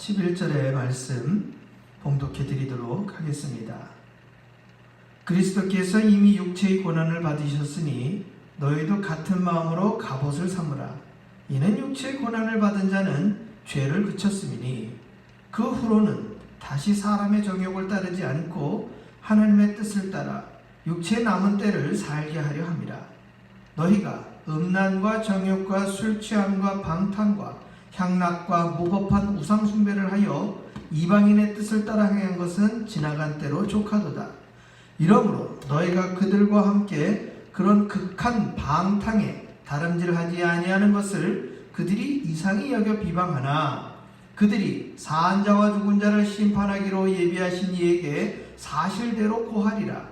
11절의 말씀 봉독해 드리도록 하겠습니다. 그리스도께서 이미 육체의 고난을 받으셨으니 너희도 같은 마음으로 갑옷을 삼으라. 이는 육체의 고난을 받은 자는 죄를 그쳤음이니 그 후로는 다시 사람의 정욕을 따르지 않고 하나님의 뜻을 따라 육체의 남은 때를 살게 하려 함이라. 너희가 음란과 정욕과 술 취함과 방탕과 향락과 무법한 우상 숭배를 하여 이방인의 뜻을 따라 행한 것은 지나간 때로 족하도다. 이러므로 너희가 그들과 함께 그런 극한 방탕에 다름질하지 아니하는 것을 그들이 이상히 여겨 비방하나 그들이 사한 자와 죽은 자를 심판하기로 예비하신 이에게 사실대로 고하리라.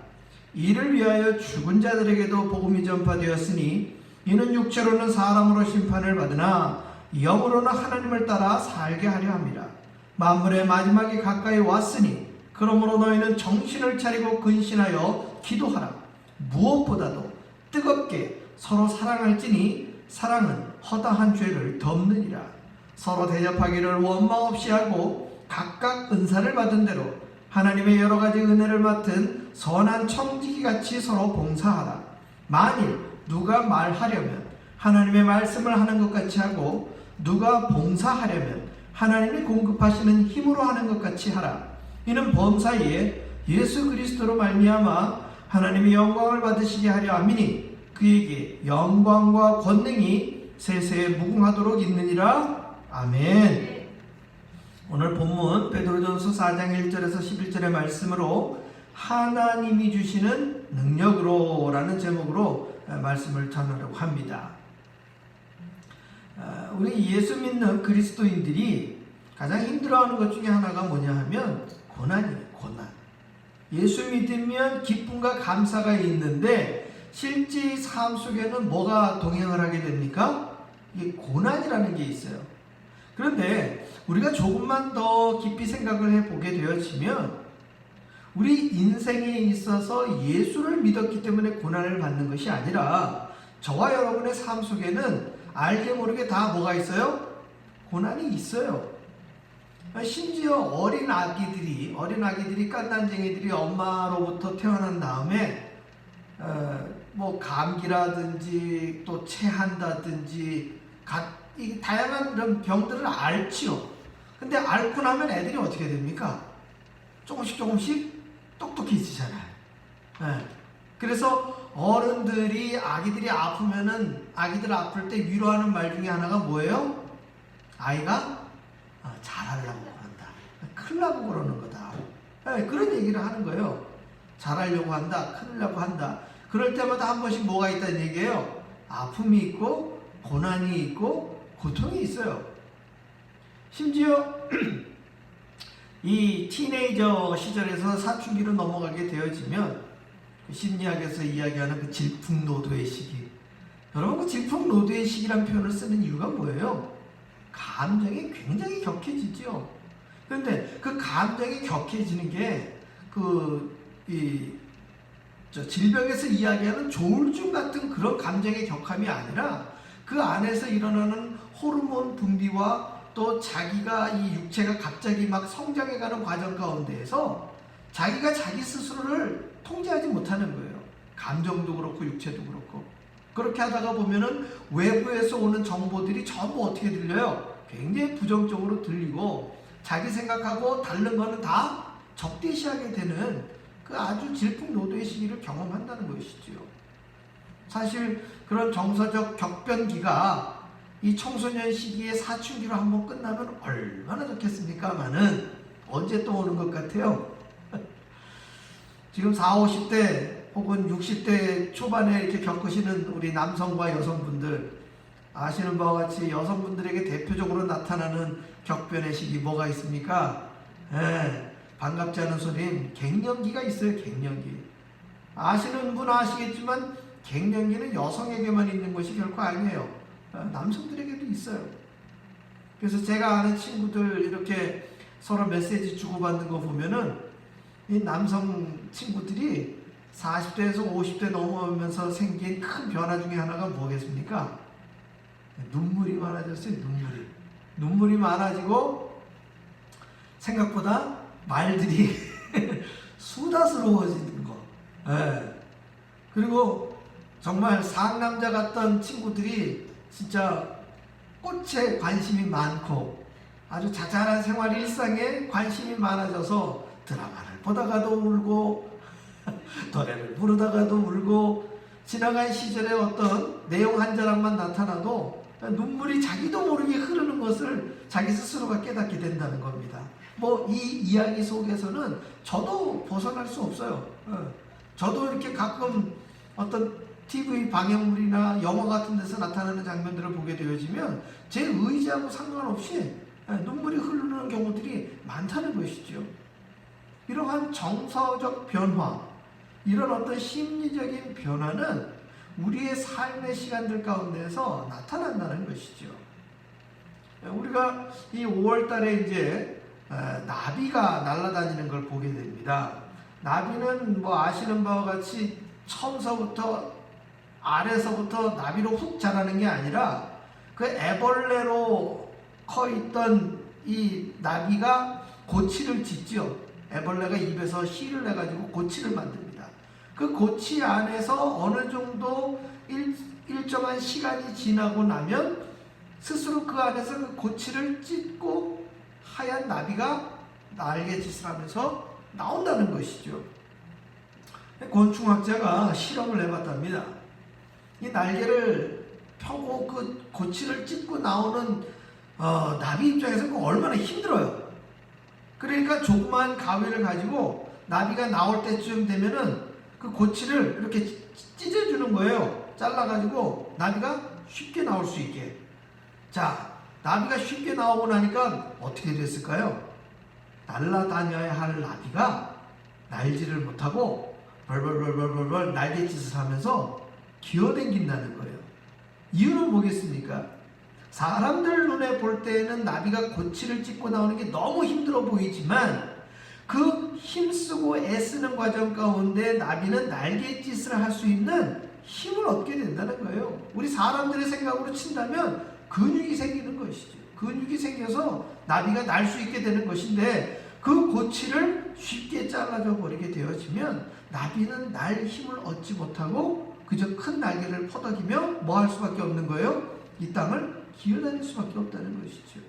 이를 위하여 죽은 자들에게도 복음이 전파되었으니 이는 육체로는 사람으로 심판을 받으나 영으로는 하나님을 따라 살게 하려 함이라. 만물의 마지막이 가까이 왔으니 그러므로 너희는 정신을 차리고 근신하여 기도하라. 무엇보다도 뜨겁게 서로 사랑할지니 사랑은 허다한 죄를 덮느니라. 서로 대접하기를 원망 없이 하고 각각 은사를 받은 대로 하나님의 여러 가지 은혜를 맡은 선한 청지기같이 서로 봉사하라. 만일 누가 말하려면 하나님의 말씀을 하는 것 같이 하고 누가 봉사하려면 하나님이 공급하시는 힘으로 하는 것 같이 하라. 이는 범사이에 예수 그리스도로 말미암아 하나님의 영광을 받으시게 하려 함이니 그에게 영광과 권능이 세세에 무궁하도록 있느니라. 아멘. 오늘 본문 베드로전서 4장 1절에서 11절의 말씀으로 하나님이 주시는 능력으로 라는 제목으로 말씀을 전하려고 합니다. 우리 예수 믿는 그리스도인들이 가장 힘들어하는 것 중에 하나가 뭐냐 하면 고난이에요. 고난. 예수 믿으면 기쁨과 감사가 있는데 실제 삶 속에는 뭐가 동행을 하게 됩니까? 이게 고난이라는 게 있어요. 그런데 우리가 조금만 더 깊이 생각을 해보게 되어지면 우리 인생에 있어서 예수를 믿었기 때문에 고난을 받는 것이 아니라 저와 여러분의 삶 속에는 알게 모르게 다 뭐가 있어요? 고난이 있어요. 심지어 어린 아기들이 깐난쟁이들이 엄마로부터 태어난 다음에 뭐 감기라든지 또 체한다든지 다양한 이런 병들을 앓지요. 근데 앓고 나면 애들이 어떻게 됩니까? 조금씩 똑똑해지잖아요. 그래서 어른들이 아기들이 아프면은 아기들 아플 때 위로하는 말 중에 하나가 뭐예요? 아이가 잘하려고 한다. 크려고 그러는 거다. 그런 얘기를 하는 거예요. 잘하려고 한다. 크려고 한다. 그럴 때마다 한 번씩 뭐가 있다는 얘기예요. 아픔이 있고 고난이 있고 고통이 있어요. 심지어 이 티네이저 시절에서 사춘기로 넘어가게 되어지면 심리학에서 이야기하는 그 질풍노도의 시기. 여러분 그 질풍노도의 시기란 표현을 쓰는 이유가 뭐예요? 감정이 굉장히 격해지죠. 그런데 그 감정이 격해지는 게 질병에서 이야기하는 조울증 같은 그런 감정의 격함이 아니라 그 안에서 일어나는 호르몬 분비와 또 자기가 이 육체가 갑자기 막 성장해가는 과정 가운데에서 자기가 자기 스스로를 통제하지 못하는 거예요. 감정도 그렇고 육체도 그렇고. 그렇게 하다가 보면은 외부에서 오는 정보들이 전부 어떻게 들려요? 굉장히 부정적으로 들리고 자기 생각하고 다른 거는 다 적대시하게 되는 그 아주 질풍노도의 시기를 경험한다는 것이지요. 사실 그런 정서적 격변기가 이 청소년 시기에 사춘기로 한번 끝나면 얼마나 좋겠습니까마는 언제 또 오는 것 같아요? 지금 40, 50대 혹은 60대 초반에 이렇게 겪으시는 우리 남성과 여성분들 아시는 바와 같이 여성분들에게 대표적으로 나타나는 격변의 시기 뭐가 있습니까? 반갑지 않은 소리는 갱년기가 있어요. 갱년기. 아시는 분 아시겠지만 갱년기는 여성에게만 있는 것이 결코 아니에요. 남성들에게도 있어요. 그래서 제가 아는 친구들 이렇게 서로 메시지 주고받는 거 보면은 이 남성 친구들이 40대에서 50대 넘어오면서 생긴 큰 변화 중에 하나가 뭐겠습니까? 눈물이 많아졌어요. 눈물이 많아지고 생각보다 말들이 수다스러워지는 거. 예. 그리고 정말 상남자 같던 친구들이 진짜 꽃에 관심이 많고 아주 자잘한 생활 일상에 관심이 많아져서 드라마를 보다가도 울고 노래를 부르다가도 울고 지나간 시절의 어떤 내용 한 자락만 나타나도 눈물이 자기도 모르게 흐르는 것을 자기 스스로가 깨닫게 된다는 겁니다. 뭐 이 이야기 속에서는 저도 벗어날 수 없어요. 저도 이렇게 가끔 어떤 TV 방영물이나 영화 같은 데서 나타나는 장면들을 보게 되어지면 제 의지하고 상관없이 눈물이 흐르는 경우들이 많다는 것이죠. 이러한 정서적 변화, 이런 어떤 심리적인 변화는 우리의 삶의 시간들 가운데서 나타난다는 것이죠. 우리가 이 5월 달에 이제 나비가 날아다니는 걸 보게 됩니다. 나비는 뭐 아시는 바와 같이 처음서부터 아래서부터 나비로 훅 자라는 게 아니라 그 애벌레로 커 있던 이 나비가 고치를 짓죠. 애벌레가 입에서 실을 내가지고 고치를 만듭니다. 그 고치 안에서 어느 정도 일정한 시간이 지나고 나면 스스로 그 안에서 그 고치를 찢고 하얀 나비가 날개짓을 하면서 나온다는 것이죠. 곤충학자가 실험을 해봤답니다. 이 날개를 펴고 그 고치를 찢고 나오는 나비 입장에서 얼마나 힘들어요. 그러니까 조그만 가위를 가지고 나비가 나올 때쯤 되면은 그 고치를 이렇게 찢어주는 거예요. 잘라가지고 나비가 쉽게 나올 수 있게. 자, 나비가 쉽게 나오고 나니까 어떻게 됐을까요? 날아다녀야 할 나비가 날지를 못하고 벌벌벌벌벌 날갯짓을 하면서 기어댕긴다는 거예요. 이유는 뭐겠습니까? 사람들 눈에 볼 때에는 나비가 고치를 찢고 나오는 게 너무 힘들어 보이지만 그 힘쓰고 애쓰는 과정 가운데 나비는 날갯짓을 할 수 있는 힘을 얻게 된다는 거예요. 우리 사람들의 생각으로 친다면 근육이 생기는 것이죠. 근육이 생겨서 나비가 날 수 있게 되는 것인데 그 고치를 쉽게 잘라져 버리게 되어지면 나비는 날 힘을 얻지 못하고 그저 큰 날개를 퍼덕이며 뭐 할 수밖에 없는 거예요? 이 땅을 기어다닐 수밖에 없다는 것이죠.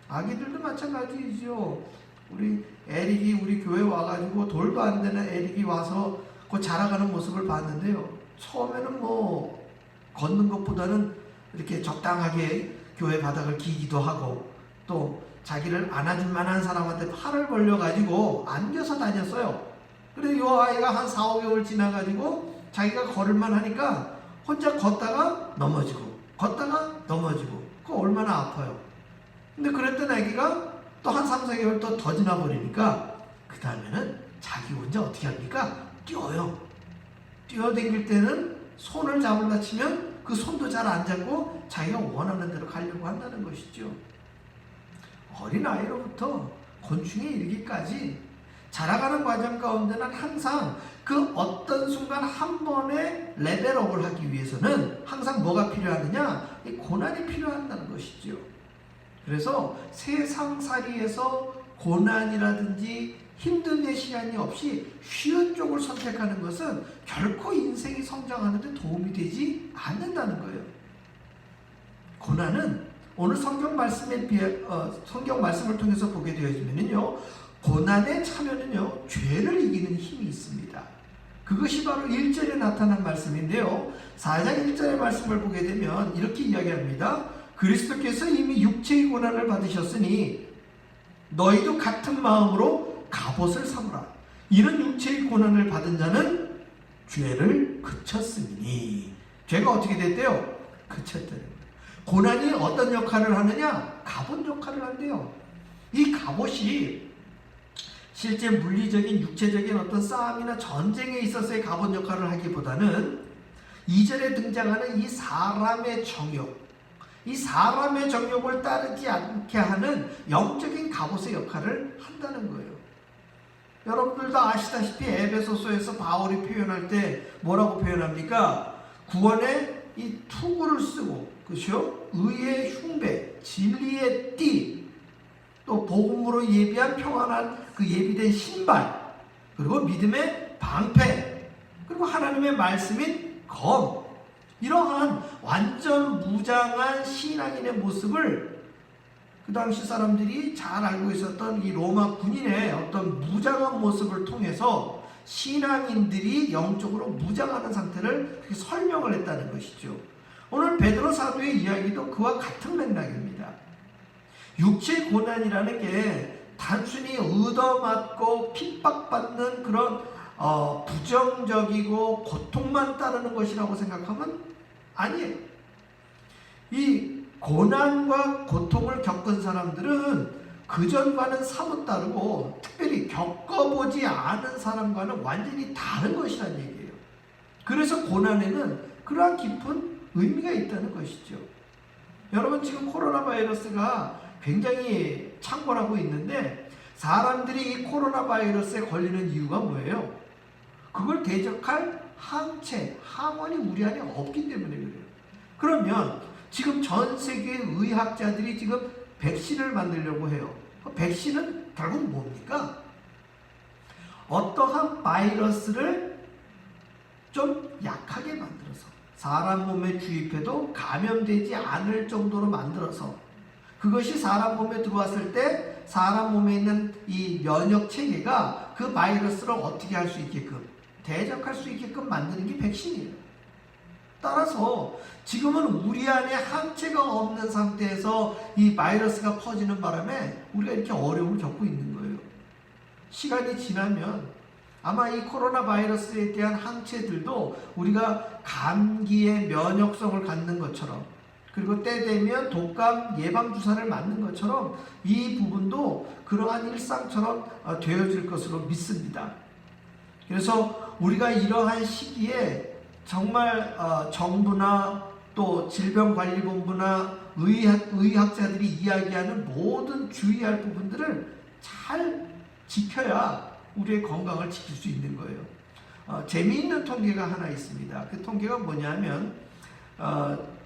아기들도 마찬가지이죠. 우리 에릭이 우리 교회 와가지고 돌도 안 되는 에릭이 와서 그 자라가는 모습을 봤는데요. 처음에는 뭐 걷는 것보다는 이렇게 적당하게 교회 바닥을 기기도 하고 또 자기를 안아줄 만한 사람한테 팔을 벌려가지고 안겨서 다녔어요. 그래서 이 아이가 한 4, 5개월 지나가지고 자기가 걸을만 하니까 혼자 걷다가 넘어지고 걷다가 넘어지고 그거 얼마나 아파요. 근데 그랬던 아기가 또 한 3, 4개월 더 지나버리니까 그 다음에는 자기 혼자 어떻게 합니까? 뛰어요. 뛰어다닐 때는 손을 잡으려 치면 그 손도 잘 안 잡고 자기가 원하는 대로 가려고 한다는 것이죠. 어린아이로부터 곤충에 이르기까지 자라가는 과정 가운데는 항상 그 어떤 순간 한 번에 레벨업을 하기 위해서는 항상 뭐가 필요하느냐? 이 고난이 필요하다는 것이죠. 그래서 세상살이에서 고난이라든지 힘든 내 시간이 없이 쉬운 쪽을 선택하는 것은 결코 인생이 성장하는 데 도움이 되지 않는다는 거예요. 고난은 오늘 성경 말씀을 통해서 보게 되어지면요, 고난에 참여는요, 죄를 이기는 힘이 있습니다. 그것이 바로 1절에 나타난 말씀인데요. 4장 1절의 말씀을 보게 되면 이렇게 이야기합니다. 그리스도께서 이미 육체의 고난을 받으셨으니 너희도 같은 마음으로 갑옷을 삼으라. 이는 육체의 고난을 받은 자는 죄를 그쳤으니. 죄가 어떻게 됐대요? 그쳤다는 거예요. 고난이 어떤 역할을 하느냐? 갑옷 역할을 한대요. 이 갑옷이 실제 물리적인 육체적인 어떤 싸움이나 전쟁에 있어서의 갑옷 역할을 하기보다는 2절에 등장하는 이 사람의 정욕, 이 사람의 정욕을 따르지 않게 하는 영적인 갑옷의 역할을 한다는 거예요. 여러분들도 아시다시피 에베소서에서 바울이 표현할 때 뭐라고 표현합니까? 구원의 이 투구를 쓰고, 그렇죠? 의의 흉배, 진리의 띠, 또 복음으로 예비한 평안한 그 예비된 신발, 그리고 믿음의 방패, 그리고 하나님의 말씀인 검, 이러한 완전 무장한 신앙인의 모습을 그 당시 사람들이 잘 알고 있었던 이 로마 군인의 어떤 무장한 모습을 통해서 신앙인들이 영적으로 무장하는 상태를 설명을 했다는 것이죠. 오늘 베드로 사도의 이야기도 그와 같은 맥락입니다. 육체 고난이라는 게 단순히 얻어맞고 핍박받는 그런 부정적이고 고통만 따르는 것이라고 생각하면 아니에요. 이 고난과 고통을 겪은 사람들은 그전과는 사뭇 다르고 특별히 겪어보지 않은 사람과는 완전히 다른 것이라는 얘기예요. 그래서 고난에는 그러한 깊은 의미가 있다는 것이죠. 여러분, 지금 코로나 바이러스가 굉장히 창궐하고 있는데 사람들이 이 코로나 바이러스에 걸리는 이유가 뭐예요? 그걸 대적할 항체, 항원이 우리 안에 없기 때문에 그래요. 그러면 지금 전 세계 의학자들이 지금 백신을 만들려고 해요. 백신은 결국 뭡니까? 어떠한 바이러스를 좀 약하게 만들어서 사람 몸에 주입해도 감염되지 않을 정도로 만들어서 그것이 사람 몸에 들어왔을 때 사람 몸에 있는 이 면역 체계가 그 바이러스를 어떻게 할 수 있게끔, 대적할 수 있게끔 만드는 게 백신이에요. 따라서 지금은 우리 안에 항체가 없는 상태에서 이 바이러스가 퍼지는 바람에 우리가 이렇게 어려움을 겪고 있는 거예요. 시간이 지나면 아마 이 코로나 바이러스에 대한 항체들도 우리가 감기의 면역성을 갖는 것처럼, 그리고 때 되면 독감 예방주사를 맞는 것처럼 이 부분도 그러한 일상처럼 되어질 것으로 믿습니다. 그래서 우리가 이러한 시기에 정말 정부나 또 질병관리본부나 의학자들이 이야기하는 모든 주의할 부분들을 잘 지켜야 우리의 건강을 지킬 수 있는 거예요. 재미있는 통계가 하나 있습니다. 그 통계가 뭐냐면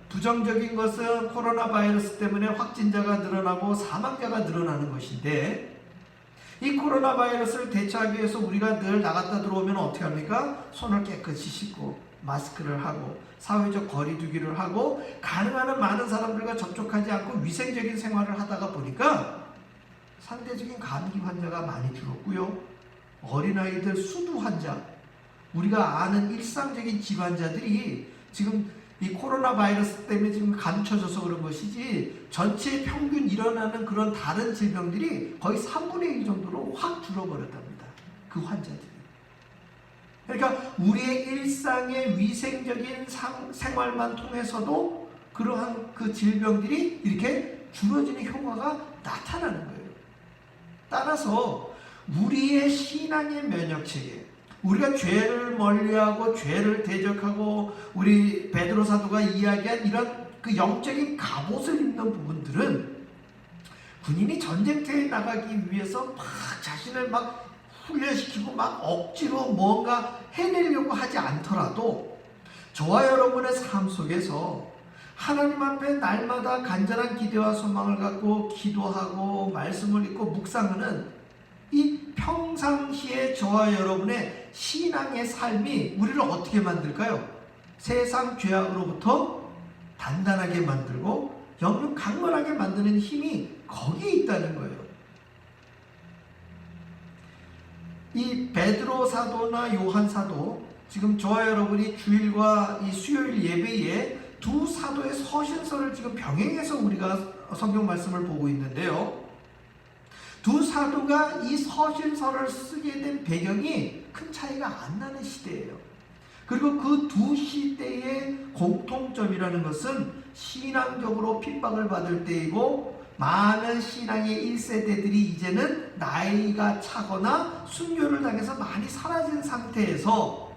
부정적인 것은 코로나 바이러스 때문에 확진자가 늘어나고 사망자가 늘어나는 것인데, 이 코로나 바이러스를 대처하기 위해서 우리가 늘 나갔다 들어오면 어떻게 합니까? 손을 깨끗이 씻고 마스크를 하고 사회적 거리두기를 하고 가능한 한 많은 사람들과 접촉하지 않고 위생적인 생활을 하다가 보니까 상대적인 감기 환자가 많이 줄었고요. 어린아이들 수두 환자, 우리가 아는 일상적인 질환자들이 지금 이 코로나 바이러스 때문에 지금 감춰져서 그런 것이지 전체 평균 일어나는 그런 다른 질병들이 거의 3분의 1 정도로 확 줄어버렸답니다. 그 환자들이. 그러니까 우리의 일상의 위생적인 생활만 통해서도 그러한 그 질병들이 이렇게 줄어지는 효과가 나타나는 거예요. 따라서 우리의 신앙의 면역체계, 우리가 죄를 멀리하고 죄를 대적하고 우리 베드로 사도가 이야기한 이런 그 영적인 갑옷을 입는 부분들은 군인이 전쟁터에 나가기 위해서 막 자신을 막 훈련시키고 막 억지로 뭔가 해내려고 하지 않더라도 저와 여러분의 삶 속에서 하나님 앞에 날마다 간절한 기대와 소망을 갖고 기도하고 말씀을 읽고 묵상하는 이 평상시에 저와 여러분의 신앙의 삶이 우리를 어떻게 만들까요? 세상 죄악으로부터 단단하게 만들고 영육 강건하게 만드는 힘이 거기에 있다는 거예요. 이 베드로 사도나 요한 사도, 지금 저와 여러분이 주일과 이 수요일 예배에 두 사도의 서신서를 지금 병행해서 우리가 성경 말씀을 보고 있는데요. 두 사도가 이 서신서를 쓰게 된 배경이 큰 차이가 안 나는 시대예요. 그리고 그 두 시대의 공통점이라는 것은 신앙적으로 핍박을 받을 때이고, 많은 신앙의 1세대들이 이제는 나이가 차거나 순교를 당해서 많이 사라진 상태에서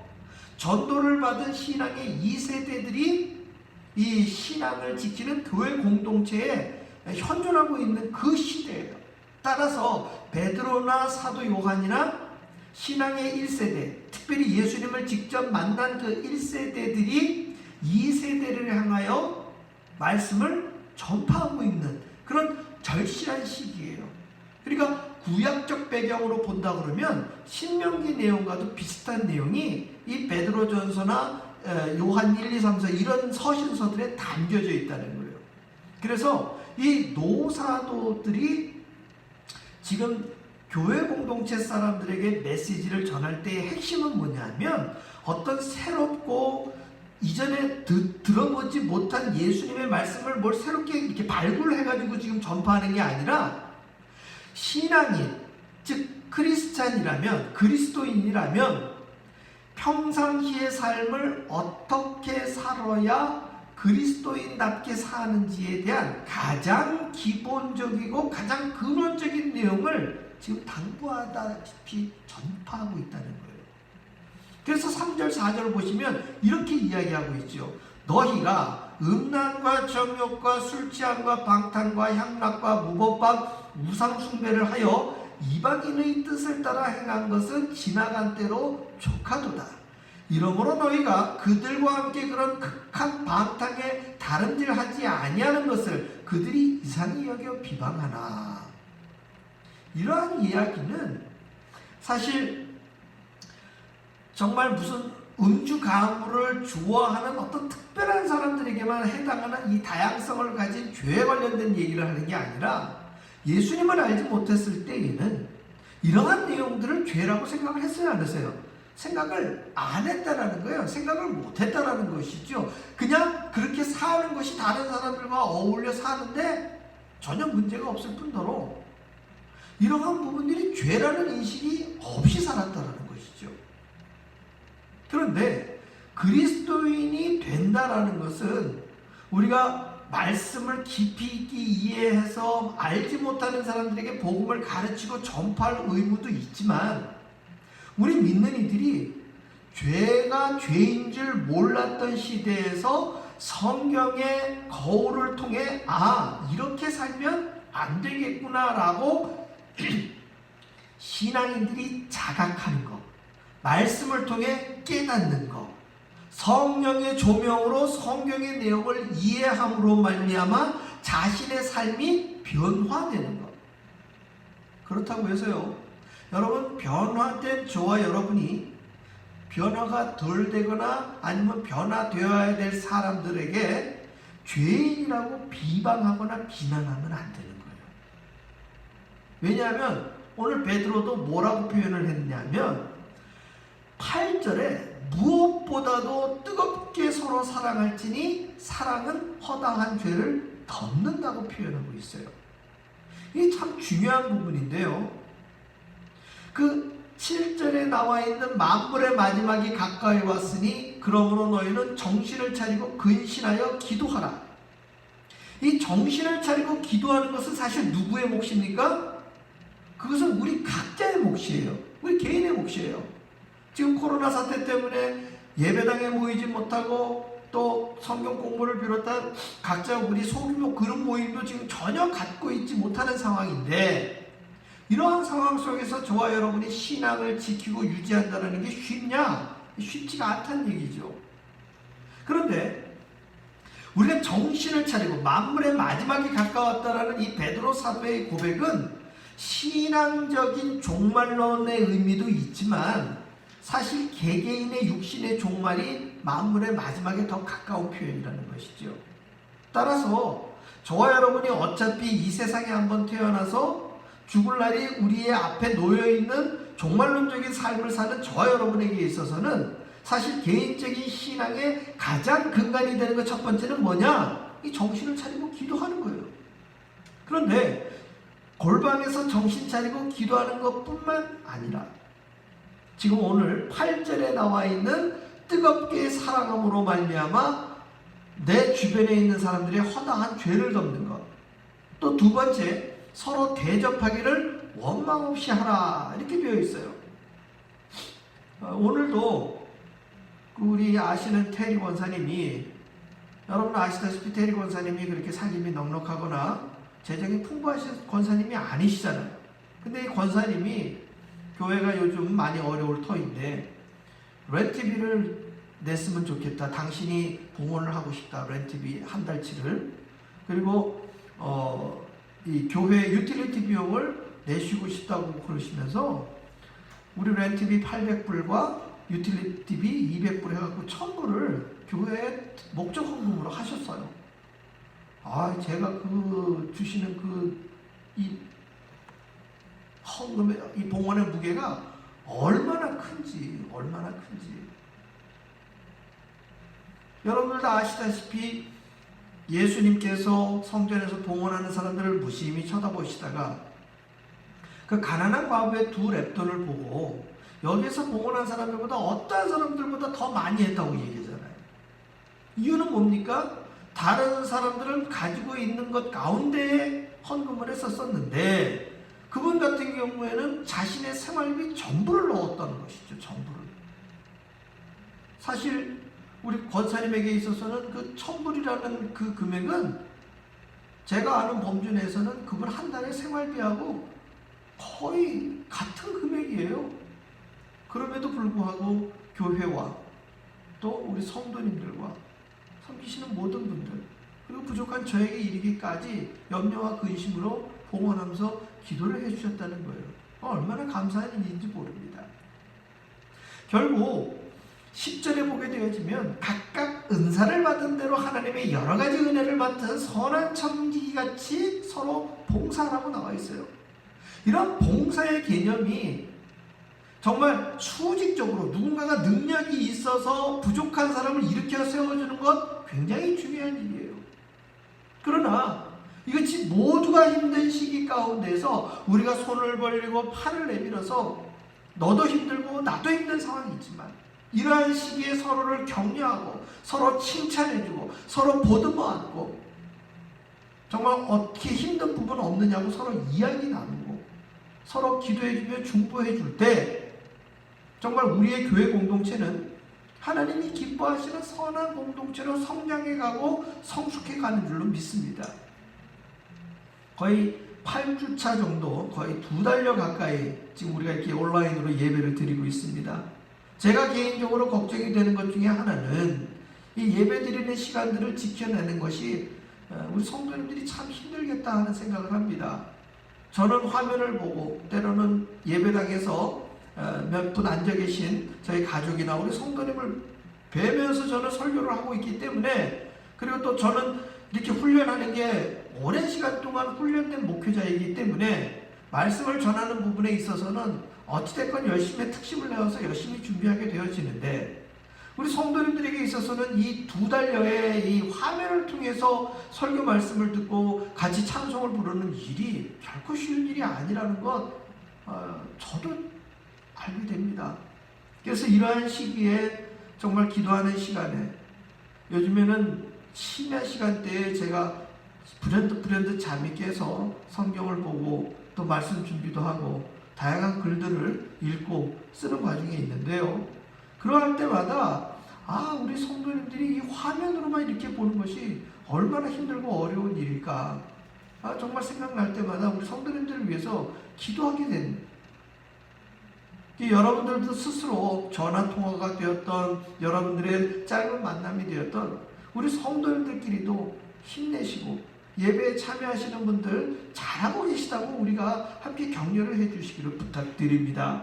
전도를 받은 신앙의 2세대들이 이 신앙을 지키는 교회 공동체에 현존하고 있는 그 시대예요. 따라서 베드로나 사도 요한이나 신앙의 1세대, 특별히 예수님을 직접 만난 그 1세대들이 2세대를 향하여 말씀을 전파하고 있는 그런 절실한 시기예요. 그러니까 구약적 배경으로 본다 그러면 신명기 내용과도 비슷한 내용이 이 베드로전서나 요한 1, 2, 3, 4 이런 서신서들에 담겨져 있다는 거예요. 그래서 이 노사도들이 지금 교회 공동체 사람들에게 메시지를 전할 때의 핵심은 뭐냐면 어떤 새롭고 이전에 들어보지 못한 예수님의 말씀을 뭘 새롭게 이렇게 발굴해가지고 지금 전파하는 게 아니라 신앙인, 즉 크리스찬이라면, 그리스도인이라면 평상시의 삶을 어떻게 살아야 그리스도인답게 사는지에 대한 가장 기본적이고 가장 근원적인 내용을 지금 당부하다시피 전파하고 있다는 거예요. 그래서 3절 4절을 보시면 이렇게 이야기하고 있죠. 너희가 음란과 정욕과 술취함과 방탕과 향락과 무법과 우상숭배를 하여 이방인의 뜻을 따라 행한 것은 지나간 때로 족하도다. 이러므로 너희가 그들과 함께 그런 극한 방탕에 다름질하지 아니하는 것을 그들이 이상히 여겨 비방하나. 이러한 이야기는 사실 정말 무슨 음주 가물을 좋아하는 어떤 특별한 사람들에게만 해당하는 이 다양성을 가진 죄에 관련된 얘기를 하는 게 아니라 예수님을 알지 못했을 때에는 이러한 내용들을 죄라고 생각을 했어요, 안 했어요? 생각을 안 했다라는 거예요. 생각을 못 했다라는 것이죠. 그냥 그렇게 사는 것이 다른 사람들과 어울려 사는데 전혀 문제가 없을 뿐더러 이러한 부분들이 죄라는 인식이 없이 살았다라는 것이죠. 그런데 그리스도인이 된다라는 것은 우리가 말씀을 깊이 있게 이해해서 알지 못하는 사람들에게 복음을 가르치고 전파할 의무도 있지만 우리 믿는 이들이 죄가 죄인 줄 몰랐던 시대에서 성경의 거울을 통해 이렇게 살면 안 되겠구나라고 신앙인들이 자각하는 것, 말씀을 통해 깨닫는 것, 성령의 조명으로 성경의 내용을 이해함으로 말미암아 자신의 삶이 변화되는 것. 그렇다고 해서요, 여러분 변화된 저와 여러분이 변화가 덜 되거나 아니면 변화되어야 될 사람들에게 죄인이라고 비방하거나 비난하면 안 되는 거예요. 왜냐하면 오늘 베드로도 뭐라고 표현을 했냐면 8절에 무엇보다도 뜨겁게 서로 사랑할지니 사랑은 허다한 죄를 덮는다고 표현하고 있어요. 이게 참 중요한 부분인데요. 그 7절에 나와 있는 만물의 마지막이 가까이 왔으니 그러므로 너희는 정신을 차리고 근신하여 기도하라. 이 정신을 차리고 기도하는 것은 사실 누구의 몫입니까? 그것은 우리 각자의 몫이에요. 우리 개인의 몫이에요. 지금 코로나 사태 때문에 예배당에 모이지 못하고 또 성경 공부를 비롯한 각자 우리 소규모 그룹 모임도 지금 전혀 갖고 있지 못하는 상황인데 이러한 상황 속에서 저와 여러분이 신앙을 지키고 유지한다는 게 쉽냐? 쉽지가 않다는 얘기죠. 그런데 우리가 정신을 차리고 만물의 마지막이 가까웠다라는 이 베드로 사도의 고백은 신앙적인 종말론의 의미도 있지만 사실 개개인의 육신의 종말이 만물의 마지막에 더 가까운 표현이라는 것이죠. 따라서 저와 여러분이 어차피 이 세상에 한번 태어나서 죽을 날이 우리의 앞에 놓여있는 종말론적인 삶을 사는 저와 여러분에게 있어서는 사실 개인적인 신앙의 가장 근간이 되는 것 첫 번째는 뭐냐? 이 정신을 차리고 기도하는 거예요. 그런데 골방에서 정신 차리고 기도하는 것뿐만 아니라 지금 오늘 8절에 나와 있는 뜨겁게 사랑함으로 말미암아 내 주변에 있는 사람들의 허다한 죄를 덮는 것. 또 두 번째, 서로 대접하기를 원망 없이 하라 이렇게 되어 있어요. 오늘도 우리 아시는 테리 권사님이 여러분 아시다시피 테리 권사님이 그렇게 살림이 넉넉하거나 재정이 풍부하신 권사님이 아니시잖아요. 근데 이 권사님이 교회가 요즘 많이 어려울 터인데 렌트비를 냈으면 좋겠다. 당신이 봉헌을 하고 싶다. 렌트비 한 달치를. 그리고 이 교회 유틸리티 비용을 내쉬고 싶다고 그러시면서 우리 렌트비 800불과 유틸리티비 200불 해갖고 1000불을 교회 목적 헌금으로 하셨어요. 제가 주시는 이 헌금의 이 봉헌의 무게가 얼마나 큰지. 여러분들 다 아시다시피 예수님께서 성전에서 봉헌하는 사람들을 무심히 쳐다보시다가 그 가난한 과부의 2렙돈을 보고 여기서 봉헌한 사람들보다 어떠한 사람들보다 더 많이 했다고 얘기하잖아요. 이유는 뭡니까? 다른 사람들은 가지고 있는 것 가운데에 헌금을 했었는데 그분 같은 경우에는 자신의 생활비 전부를 넣었다는 것이죠. 전부를. 사실 우리 권사님에게 있어서는 그 1000불이라는 그 금액은 제가 아는 범주 내에서는 그분 한 달의 생활비하고 거의 같은 금액이에요. 그럼에도 불구하고 교회와 또 우리 성도님들과 섬기시는 모든 분들 그리고 부족한 저에게 이르기까지 염려와 근심으로 봉헌하면서 기도를 해주셨다는 거예요. 얼마나 감사한 일인지 모릅니다. 결국 10절에 보게 되어지면 각각 은사를 받은 대로 하나님의 여러 가지 은혜를 맡은 선한 청지기같이 서로 봉사하라고 나와 있어요. 이런 봉사의 개념이 정말 수직적으로 누군가가 능력이 있어서 부족한 사람을 일으켜 세워주는 것 굉장히 중요한 일이에요. 그러나 이것이 모두가 힘든 시기 가운데서 우리가 손을 벌리고 팔을 내밀어서 너도 힘들고 나도 힘든 상황이 있지만 이러한 시기에 서로를 격려하고 서로 칭찬해주고 서로 보듬어 안고 정말 어떻게 힘든 부분 없느냐고 서로 이야기 나누고 서로 기도해주며 중보해줄 때 정말 우리의 교회 공동체는 하나님이 기뻐하시는 선한 공동체로 성장해가고 성숙해가는 줄로 믿습니다. 거의 8주차 정도, 거의 2달여 가까이 지금 우리가 이렇게 온라인으로 예배를 드리고 있습니다. 제가 개인적으로 걱정이 되는 것 중에 하나는 이 예배 드리는 시간들을 지켜내는 것이 우리 성도님들이 참 힘들겠다 하는 생각을 합니다. 저는 화면을 보고 때로는 예배당에서 몇 분 앉아 계신 저희 가족이나 우리 성도님을 뵈면서 저는 설교를 하고 있기 때문에 그리고 또 저는 이렇게 훈련하는 게 오랜 시간 동안 훈련된 목회자이기 때문에 말씀을 전하는 부분에 있어서는 어찌됐건 열심히 특심을 내어서 열심히 준비하게 되어지는데 우리 성도님들에게 있어서는 이 2달여의 이 화면을 통해서 설교 말씀을 듣고 같이 찬송을 부르는 일이 결코 쉬운 일이 아니라는 것 저도 알게 됩니다. 그래서 이러한 시기에 정말 기도하는 시간에 요즘에는 심야 시간대에 제가 불현듯 잠이 깨서 성경을 보고 또 말씀 준비도 하고 다양한 글들을 읽고 쓰는 과정에 있는데요. 그러할 때마다 우리 성도님들이 이 화면으로만 이렇게 보는 것이 얼마나 힘들고 어려운 일일까 정말 생각날 때마다 우리 성도님들을 위해서 기도하게 됩니다. 여러분들도 스스로 전화통화가 되었던 여러분들의 짧은 만남이 되었던 우리 성도님들끼리도 힘내시고 예배에 참여하시는 분들 잘하고 계시다고 우리가 함께 격려를 해주시기를 부탁드립니다.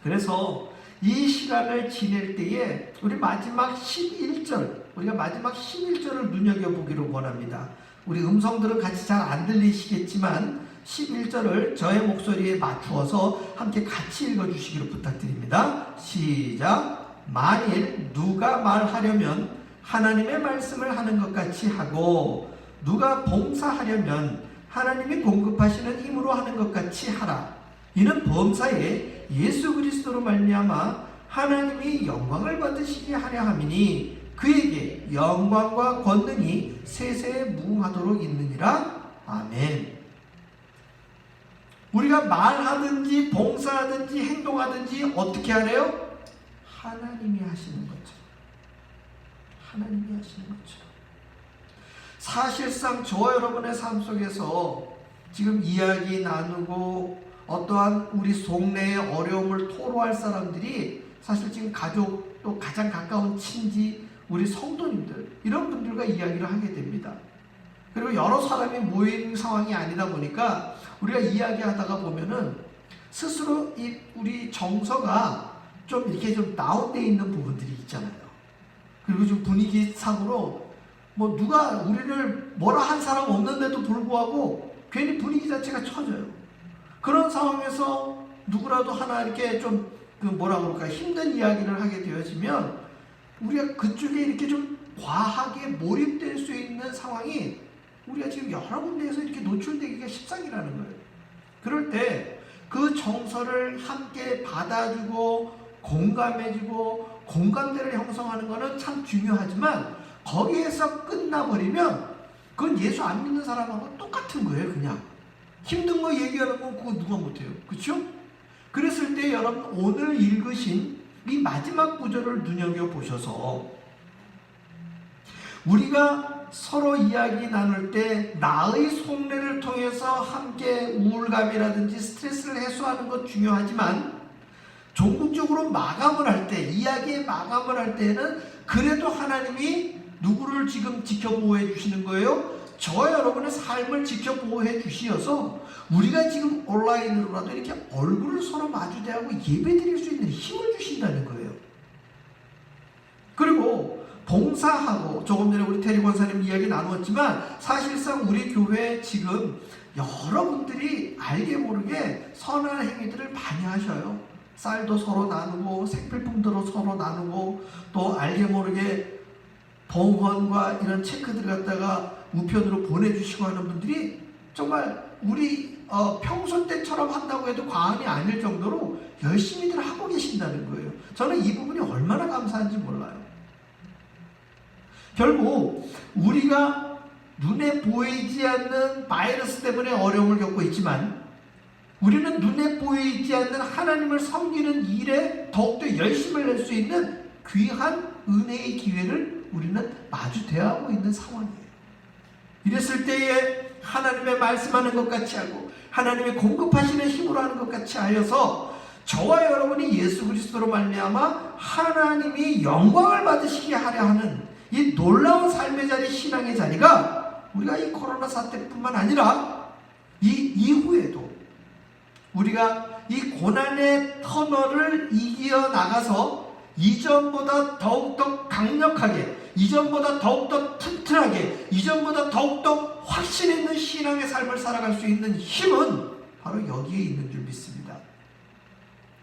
그래서 이 시간을 지낼 때에 우리가 마지막 11절을 눈여겨보기를 원합니다. 우리 음성들은 같이 잘 안 들리시겠지만 11절을 저의 목소리에 맞추어서 함께 같이 읽어주시기를 부탁드립니다. 시작. 만일 누가 말하려면 하나님의 말씀을 하는 것 같이 하고 누가 봉사하려면 하나님이 공급하시는 힘으로 하는 것 같이 하라. 이는 범사에 예수 그리스도로 말미암아 하나님이 영광을 받으시게 하려 함이니 그에게 영광과 권능이 세세에 무궁하도록 있느니라. 아멘. 우리가 말하든지 봉사하든지 행동하든지 어떻게 하래요? 하나님이 하시는 것처럼. 하나님이 하시는 것처럼. 사실상 저와 여러분의 삶 속에서 지금 이야기 나누고 어떠한 우리 속내의 어려움을 토로할 사람들이 사실 지금 가족 또 가장 가까운 친지 우리 성도님들 이런 분들과 이야기를 하게 됩니다. 그리고 여러 사람이 모인 상황이 아니다 보니까 우리가 이야기하다가 보면은 스스로 우리 정서가 좀 이렇게 좀 다운되어 있는 부분들이 있잖아요. 그리고 좀 분위기상으로 뭐 누가 우리를 뭐라 한 사람 없는데도 불구하고 괜히 분위기 자체가 처져요. 그런 상황에서 누구라도 하나 이렇게 좀 뭐라 그럴까 힘든 이야기를 하게 되어지면 우리가 그쪽에 이렇게 좀 과하게 몰입될 수 있는 상황이 우리가 지금 여러 군데에서 이렇게 노출되기가 십상이라는 거예요. 그럴 때 그 정서를 함께 받아주고 공감해주고 공감대를 형성하는 것은 참 중요하지만 거기에서 끝나버리면 그건 예수 안 믿는 사람하고 똑같은 거예요. 그냥 힘든 거 얘기하는 건 그거 누가 못해요. 그렇죠? 그랬을 때 여러분 오늘 읽으신 이 마지막 구절을 눈여겨보셔서 우리가 서로 이야기 나눌 때 나의 속내를 통해서 함께 우울감이라든지 스트레스를 해소하는 것 중요하지만 종국적으로 마감을 할 때, 이야기의 마감을 할 때는 그래도 하나님이 누구를 지금 지켜보호해 주시는 거예요? 저와 여러분의 삶을 지켜보호해 주시어서 우리가 지금 온라인으로라도 이렇게 얼굴을 서로 마주대하고 예배드릴 수 있는 힘을 주신다는 거예요. 그리고 봉사하고 조금 전에 우리 태리 권사님 이야기 나누었지만 사실상 우리 교회에 지금 여러분들이 알게 모르게 선한 행위들을 많이 하셔요. 쌀도 서로 나누고 생필품도 서로 나누고 또 알게 모르게 봉헌과 이런 체크들 갖다가 우편으로 보내주시고 하는 분들이 정말 우리 평소 때처럼 한다고 해도 과언이 아닐 정도로 열심히들 하고 계신다는 거예요. 저는 이 부분이 얼마나 감사한지 몰라요. 결국 우리가 눈에 보이지 않는 바이러스 때문에 어려움을 겪고 있지만 우리는 눈에 보이지 않는 하나님을 섬기는 일에 더욱더 열심을 낼 수 있는 귀한 은혜의 기회를 우리는 마주대하고 있는 상황이에요. 이랬을 때에 하나님의 말씀하는 것 같이 하고 하나님의 공급하시는 힘으로 하는 것 같이 하여서 저와 여러분이 예수 그리스도로 말미암아 하나님이 영광을 받으시게 하려 하는 이 놀라운 삶의 자리, 신앙의 자리가 우리가 이 코로나 사태뿐만 아니라 이 이후에도 우리가 이 고난의 터널을 이겨 나가서 이전보다 더욱더 강력하게, 이전보다 더욱더 튼튼하게, 이전보다 더욱더 확신 있는 신앙의 삶을 살아갈 수 있는 힘은 바로 여기에 있는 줄 믿습니다.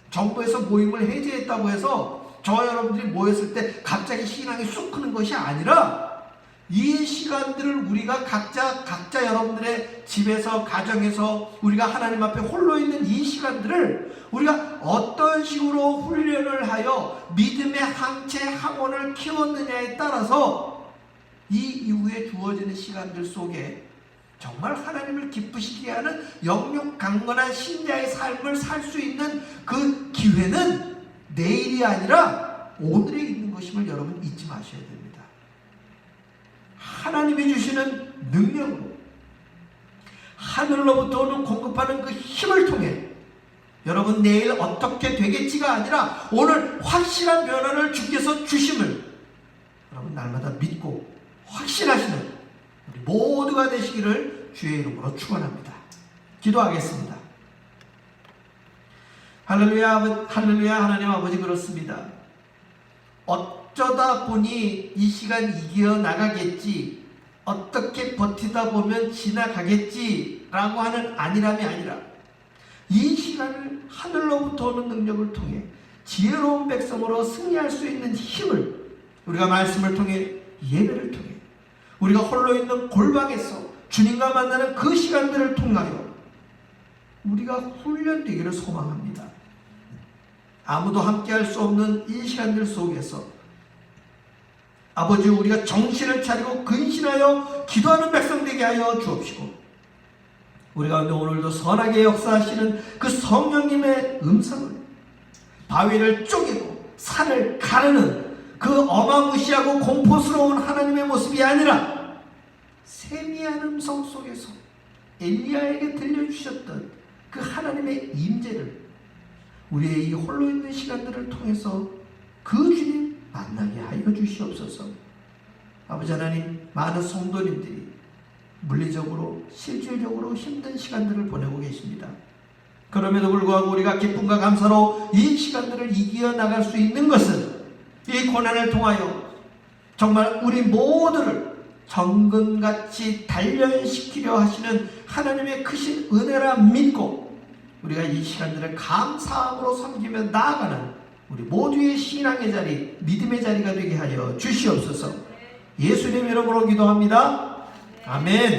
정부에서 모임을 해제했다고 해서 저와 여러분들이 모였을 때 갑자기 신앙이 쑥 크는 것이 아니라 이 시간들을 우리가 각자 여러분들의 집에서 가정에서 우리가 하나님 앞에 홀로 있는 이 시간들을 우리가 어떤 식으로 훈련을 하여 믿음의 항체 항원을 키웠느냐에 따라서 이 이후에 주어지는 시간들 속에 정말 하나님을 기쁘시게 하는 영육 강건한 신자의 삶을 살 수 있는 그 기회는 내일이 아니라 오늘에 있는 것임을 여러분 잊지 마셔야 됩니다. 하나님이 주시는 능력으로 하늘로부터 오는 공급하는 그 힘을 통해 여러분 내일 어떻게 되겠지가 아니라 오늘 확실한 변화를 주께서 주심을 여러분 날마다 믿고 확신하시는 우리 모두가 되시기를 주의 이름으로 축원합니다. 기도하겠습니다. 할렐루야, 할렐루야. 하나님 아버지 그렇습니다. 어쩌다 보니 이 시간 이겨 나가겠지, 어떻게 버티다 보면 지나가겠지 라고 하는 안일함이 아니라 이 시간을 하늘로부터 오는 능력을 통해 지혜로운 백성으로 승리할 수 있는 힘을 우리가 말씀을 통해 예배를 통해 우리가 홀로 있는 골방에서 주님과 만나는 그 시간들을 통하여 우리가 훈련되기를 소망합니다. 아무도 함께할 수 없는 이 시간들 속에서 아버지 우리가 정신을 차리고 근신하여 기도하는 백성 되게 하여 주옵시고 우리 가운데 오늘도 선하게 역사하시는 그 성령님의 음성을 바위를 쪼개고 산을 가르는 그 어마무시하고 공포스러운 하나님의 모습이 아니라 세미한 음성 속에서 엘리야에게 들려주셨던 그 하나님의 임재를 우리의 이 홀로 있는 시간들을 통해서 그 주님 만나게 하여 주시옵소서. 아버지 하나님, 많은 성도님들이 물리적으로 실질적으로 힘든 시간들을 보내고 계십니다. 그럼에도 불구하고 우리가 기쁨과 감사로 이 시간들을 이겨나갈 수 있는 것은 이 고난을 통하여 정말 우리 모두를 정금같이 단련시키려 하시는 하나님의 크신 은혜라 믿고 우리가 이 시간들을 감사함으로 섬기며 나아가는 우리 모두의 신앙의 자리, 믿음의 자리가 되게 하여 주시옵소서. 예수님 이름으로 기도합니다. 아멘.